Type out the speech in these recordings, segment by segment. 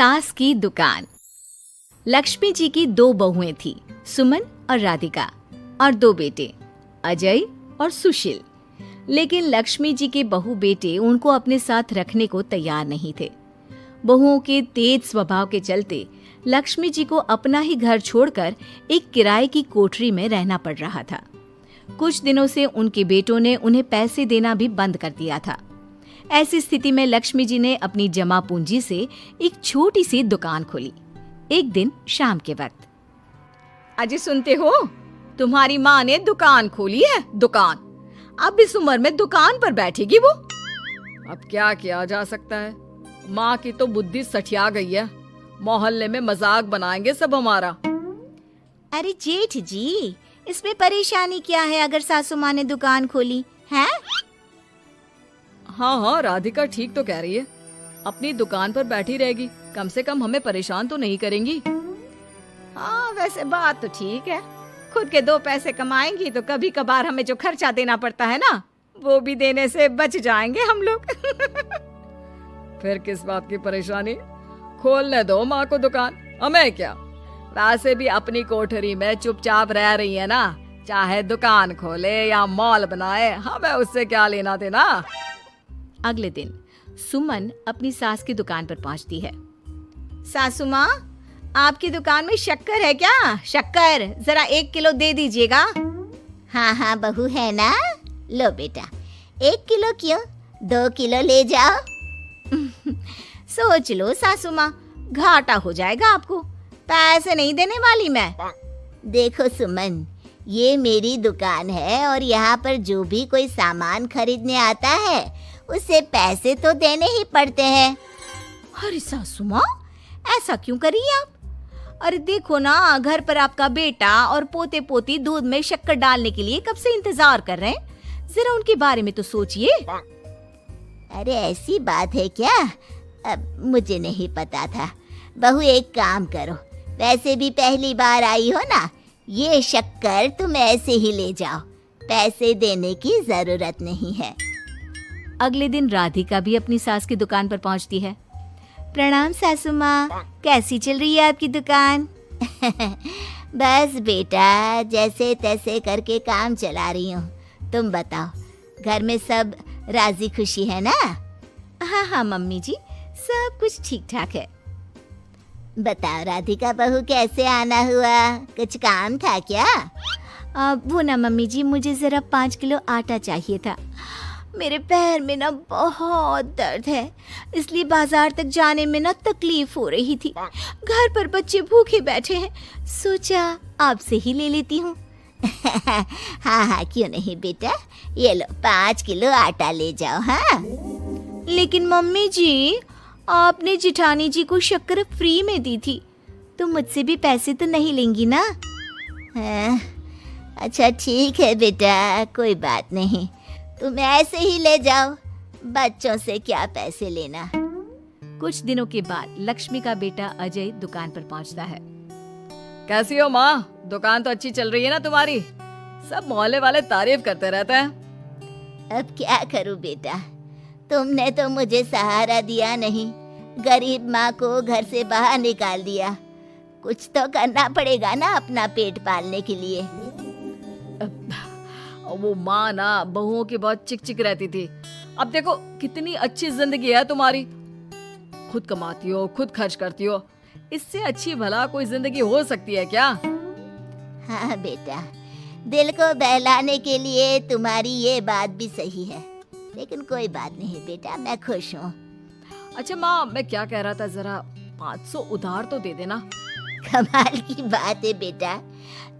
सास की दुकान। लक्ष्मी जी की 2 बहुएं थी, सुमन और राधिका, और 2 बेटे, अजय और सुशील। लेकिन लक्ष्मी जी के बहू बेटे उनको अपने साथ रखने को तैयार नहीं थे। बहुओं के तेज स्वभाव के चलते लक्ष्मी जी को अपना ही घर छोड़कर एक किराए की कोठरी में रहना पड़ रहा था। कुछ दिनों से उनके बेटों ने उन्हें पैसे देना भी बंद कर दिया था। ऐसी स्थिति में लक्ष्मी जी ने अपनी जमा पूंजी से एक छोटी सी दुकान खोली। एक दिन शाम के वक्त, अजय सुनते हो, तुम्हारी माँ ने दुकान खोली है। दुकान अब इस उम्र में दुकान पर बैठेगी वो। अब क्या किया जा सकता है, माँ की तो बुद्धि सठिया गई है। मोहल्ले में मजाक बनाएंगे सब हमारा। अरे जेठ जी, इसमें परेशानी क्या है अगर सासू माँ ने दुकान खोली है? हाँ, राधिका ठीक तो कह रही है। अपनी दुकान पर बैठी रहेगी, कम से कम हमें परेशान तो नहीं करेंगी। हाँ, वैसे बात तो ठीक है। खुद के 2 पैसे कमाएंगी तो कभी कभार हमें जो खर्चा देना पड़ता है ना, वो भी देने से बच जाएंगे हम लोग। फिर किस बात की परेशानी, खोलने दो माँ को दुकान, हमें क्या। वैसे भी अपनी कोठरी में चुपचाप रह रही है ना, चाहे दुकान खोले या मॉल बनाए, हमें उससे क्या लेना देना। अगले दिन सुमन अपनी सास की दुकान पर पहुंचती है। सासू माँ, आपकी दुकान में शक्कर है क्या? शक्कर जरा 1 किलो दे दीजिएगा। हाँ बहू है ना, लो बेटा, 1 किलो क्यों, 2 किलो ले जाओ। सोच लो सासू माँ, घाटा हो जाएगा आपको, पैसे नहीं देने वाली मैं। देखो सुमन, ये मेरी दुकान है और यहाँ पर जो भी कोई सामान खरीदने आता है उसे पैसे तो देने ही पड़ते हैं। अरे सासू माँ, ऐसा क्यों कर रही हैं आप? अरे देखो ना, घर पर आपका बेटा और पोते पोती दूध में शक्कर डालने के लिए कब से इंतजार कर रहे हैं, जरा उनके बारे में तो सोचिए। अरे ऐसी बात है क्या? अब मुझे नहीं पता था। बहू एक काम करो, वैसे भी पहली बार आई हो ना, ये शक्कर तुम ऐसे ही ले जाओ, पैसे देने की जरूरत नहीं है। अगले दिन राधिका भी अपनी सास की दुकान पर पहुंचती है। प्रणाम सासू माँ, कैसी चल रही है आपकी दुकान? बस बेटा, जैसे तैसे करके काम चला रही हूँ। तुम बताओ, घर में सब राजी खुशी है ना? हाँ मम्मी जी, सब कुछ ठीक ठाक है। बताओ राधिका बहू, कैसे आना हुआ? कुछ काम था क्या? वो ना मम्मी जी, मुझे जरा 5 किलो आटा चाहिए था। मेरे पैर में ना बहुत दर्द है, इसलिए बाजार तक जाने में ना तकलीफ हो रही थी। घर पर बच्चे भूखे बैठे हैं, सोचा आपसे ही ले लेती हूँ। हाँ, क्यों नहीं बेटा, ये लो 5 किलो आटा ले जाओ। हाँ, लेकिन मम्मी जी, आपने जिठानी जी को शक्कर फ्री में दी थी, तो मुझसे भी पैसे तो नहीं लेंगी ना? हाँ, अच्छा ठीक है बेटा, कोई बात नहीं, तुम ऐसे ही ले जाओ, बच्चों से क्या पैसे लेना। कुछ दिनों के बाद लक्ष्मी का बेटा अजय दुकान पर पहुंचता है। कैसी हो माँ, दुकान तो अच्छी चल रही है ना तुम्हारी, सब मोहल्ले वाले तारीफ करते रहते हैं। अब क्या करूं बेटा, तुमने तो मुझे सहारा दिया नहीं, गरीब माँ को घर से बाहर निकाल दिया। कुछ तो करना पड़ेगा ना अपना पेट पालने के लिए। वो माँ ना बहुओं की बहुत चिक चिक रहती थी। अब देखो कितनी अच्छी जिंदगी है तुम्हारी, खुद कमाती हो, खुद खर्च करती हो, इससे अच्छी भला कोई जिंदगी हो सकती है क्या? हाँ बेटा, दिल को बहलाने के लिए तुम्हारी ये बात भी सही है, लेकिन कोई बात नहीं बेटा, मैं खुश हूँ। अच्छा माँ, मैं क्या कह रहा था, जरा 500 उधार तो दे देना। कमाल की बात है बेटा,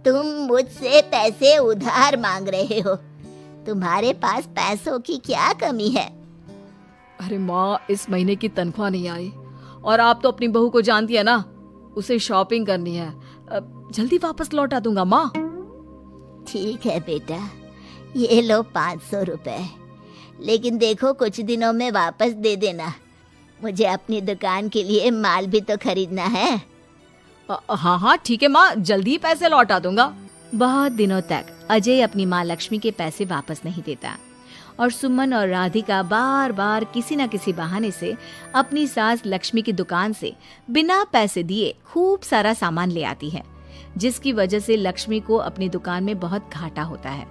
तुम मुझसे पैसे उधार मांग रहे हो, तुम्हारे पास पैसों की क्या कमी है? अरे माँ, इस महीने की तनख्वाह नहीं आई और आप तो अपनी बहू को जानती है ना, उसे शॉपिंग करनी है, जल्दी वापस लौटा दूंगा माँ। ठीक है बेटा, ये लो 500 रुपए, लेकिन देखो कुछ दिनों में वापस दे देना, मुझे अपनी दुकान के लिए माल भी तो खरीदना है। हाँ ठीक है माँ, जल्दी पैसे लौटा दूंगा। बहुत दिनों तक अजय अपनी माँ लक्ष्मी के पैसे वापस नहीं देता और सुमन और राधिका बार बार किसी न किसी बहाने से अपनी सास लक्ष्मी की दुकान से बिना पैसे दिए खूब सारा सामान ले आती है, जिसकी वजह से लक्ष्मी को अपनी दुकान में बहुत घाटा होता है।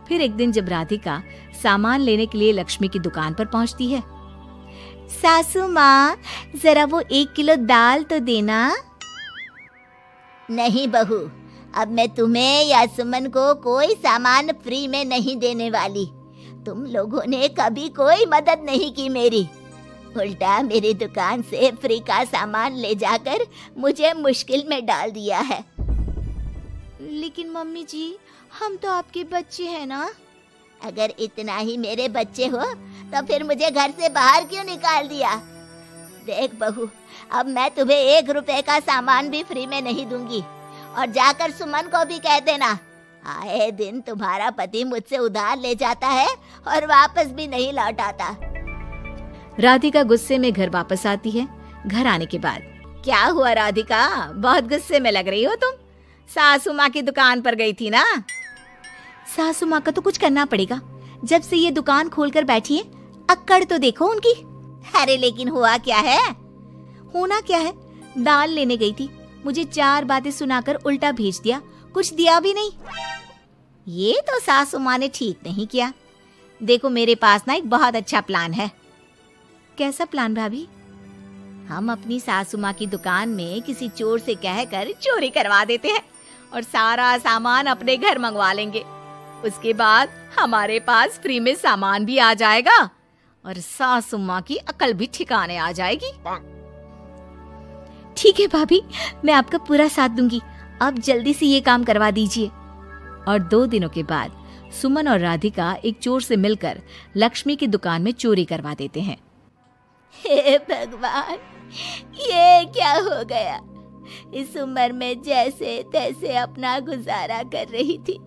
फिर एक दिन जब राधिका सामान लेने के लिए लक्ष्मी की दुकान पर पहुंचती है, सासू माँ, जरा वो 1 किलो दाल तो देना। नहीं बहू, अब मैं तुम्हें या सुमन को कोई सामान फ्री में नहीं देने वाली। तुम लोगों ने कभी कोई मदद नहीं की मेरी, उल्टा मेरी दुकान से फ्री का सामान ले जाकर मुझे मुश्किल में डाल दिया है। लेकिन मम्मी जी, हम तो आपके बच्चे हैं ना। अगर इतना ही मेरे बच्चे हो तो फिर मुझे घर से बाहर क्यों निकाल दिया? देख बहू, अब मैं तुम्हें 1 रुपए का सामान भी फ्री में नहीं दूंगी। और जाकर सुमन को भी कह देना, आए दिन तुम्हारा पति मुझसे उधार ले जाता है और वापस भी नहीं लौटाता। राधिका गुस्से में घर वापस आती है। घर आने के बाद, क्या हुआ राधिका, बहुत गुस्से में लग रही हो तुम? सासू माँ की दुकान पर गई थी ना? सासू माँ का तो कुछ करना पड़ेगा, जब से ये दुकान खोलकर बैठी है। अक्कड़ तो देखो उनकी। अरे लेकिन हुआ क्या है? होना क्या है, दाल लेने गई थी, मुझे 4 बातें सुनाकर उल्टा भेज दिया, कुछ दिया भी नहीं। ये तो सासू माँ ने ठीक नहीं किया। देखो मेरे पास ना एक बहुत अच्छा प्लान है। कैसा प्लान भाभी? हम अपनी सासू माँ की दुकान में किसी चोर से कहकर चोरी करवा देते हैं और सारा सामान अपने घर मंगवा लेंगे। उसके बाद हमारे पास फ्री में सामान भी आ जाएगा और सासू माँ की अकल भी ठिकाने आ जाएगी। ठीक है भाभी, मैं आपका पूरा साथ दूंगी। अब जल्दी से ये काम करवा दीजिए। और 2 दिनों के बाद सुमन और राधिका एक चोर से मिलकर लक्ष्मी की दुकान में चोरी करवा देते हैं। हे भगवान, ये क्या हो गया? इस उम्र में जैसे तैसे अपना गुजारा कर रही थी,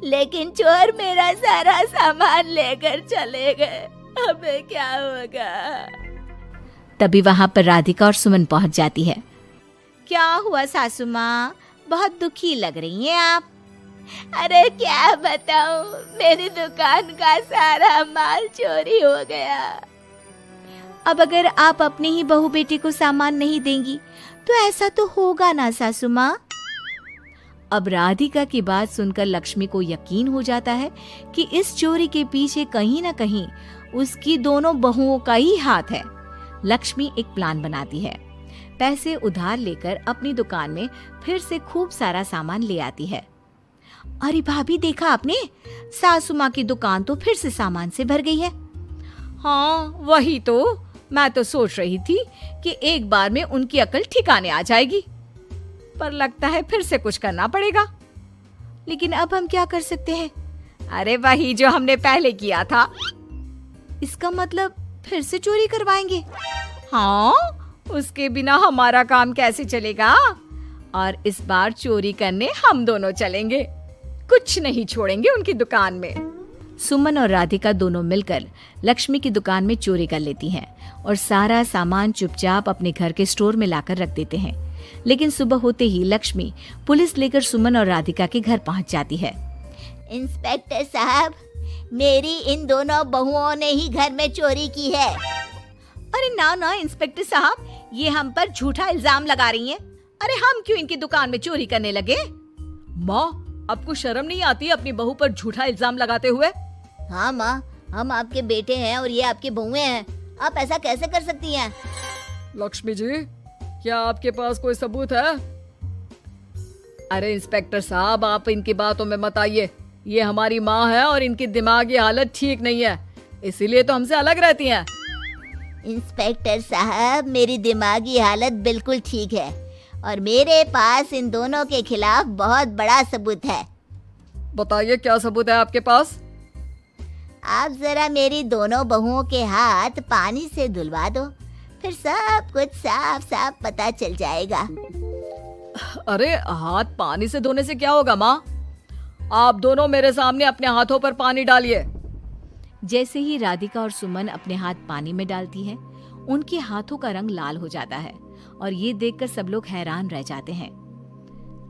लेकिन चोर मेरा सारा सामान लेकर चले गए। अबे क्या होगा? तभी वहां पर राधिका और सुमन पहुंच जाती है। क्या हुआ सासू माँ, बहुत दुखी लग रही हैं आप। अरे क्या बताऊं, मेरी दुकान का सारा माल चोरी हो गया। अब अगर आप अपने ही बहू बेटे को सामान नहीं देंगी तो ऐसा तो होगा ना सासू माँ। अब राधिका की बात सुनकर लक्ष्मी को यकीन हो जाता है कि इस चोरी के पीछे कहीं न कहीं उसकी दोनों बहुओं का ही हाथ है। लक्ष्मी एक प्लान बनाती है। पैसे उधार लेकर अपनी दुकान में फिर से खूब सारा सामान ले आती है। अरे भाभी, देखा आपने, सासू माँ की दुकान तो फिर से सामान से भर गई है। हाँ, वही तो मैं तो सोच रही थी कि एक बार में उनकी अकल ठिकाने आ जाएगी, पर लगता है फिर से कुछ करना पड़ेगा। लेकिन अब हम क्या कर सकते हैं? अरे वही जो हमने पहले किया था। इसका मतलब फिर से चोरी करवाएंगे? हाँ, उसके बिना हमारा काम कैसे चलेगा? और इस बार चोरी करने हम दोनों चलेंगे, कुछ नहीं छोड़ेंगे उनकी दुकान में। सुमन और राधिका दोनों मिलकर लक्ष्मी की दुकान में चोरी कर लेती हैं और सारा सामान चुपचाप अपने घर के स्टोर में लाकर रख देते हैं। लेकिन सुबह होते ही लक्ष्मी पुलिस लेकर सुमन और राधिका के घर पहुंच जाती है। इंस्पेक्टर साहब, मेरी इन दोनों बहुओं ने ही घर में चोरी की है। अरे ना ना इंस्पेक्टर साहब, ये हम पर झूठा इल्जाम लगा रही हैं। अरे हम क्यों इनकी दुकान में चोरी करने लगे? माँ, आपको शर्म नहीं आती अपनी बहू पर झूठा इल्जाम लगाते हुए? हाँ माँ, हम आपके बेटे हैं और ये आपकी बहुएं हैं, आप ऐसा कैसे कर सकती हैं? लक्ष्मी जी, क्या आपके पास कोई सबूत है? अरे इंस्पेक्टर साहब, आप इनकी बातों में मत आइए। ये हमारी माँ है और इनकी दिमागी हालत ठीक नहीं है, इसीलिए तो हमसे अलग रहती हैं। इंस्पेक्टर साहब, मेरी दिमागी हालत बिल्कुल ठीक है और मेरे पास इन दोनों के खिलाफ बहुत बड़ा सबूत है। बताइए, क्या सबूत है आपके पास? आप जरा मेरी दोनों बहुओं के हाथ पानी से धुलवा दो, फिर सब कुछ साफ साफ पता चल जाएगा। अरे हाथ पानी से धोने से क्या होगा माँ? आप दोनों मेरे सामने अपने हाथों पर पानी डालिए। जैसे ही राधिका और सुमन अपने हाथ पानी में डालती हैं, उनके हाथों का रंग लाल हो जाता है और ये देखकर सब लोग हैरान रह जाते हैं।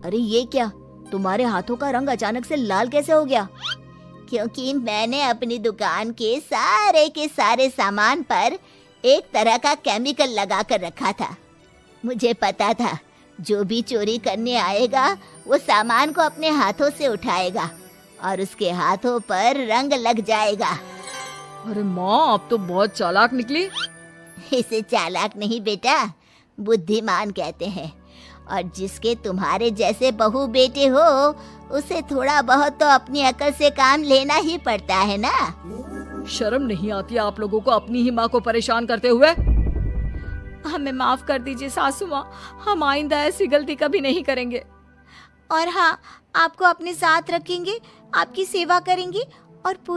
अरे ये क्या, तुम्हारे हाथों का रंग अचानक से लाल कैसे हो गया? क्योंकि मैंने अपनी दुकान के सारे सामान पर एक तरह का केमिकल लगा कर रखा था। मुझे पता था जो भी चोरी करने आएगा वो सामान को अपने हाथों से उठाएगा और उसके हाथों पर रंग लग जाएगा। अरे माँ, आप तो बहुत चालाक निकली। इसे चालाक नहीं बेटा, बुद्धिमान कहते हैं। और जिसके तुम्हारे जैसे बहू बेटे हो उसे थोड़ा बहुत तो अपनी अकल से काम लेना ही पड़ता है ना। शर्म नहीं आती आप लोगों को अपनी ही माँ को परेशान करते हुए? हमें माफ कर दीजिए सासू माँ, हम आइंदा ऐसी गलती कभी नहीं करेंगे। और हाँ, आपको अपने साथ रखेंगे, आपकी सेवा करेंगे और पूरी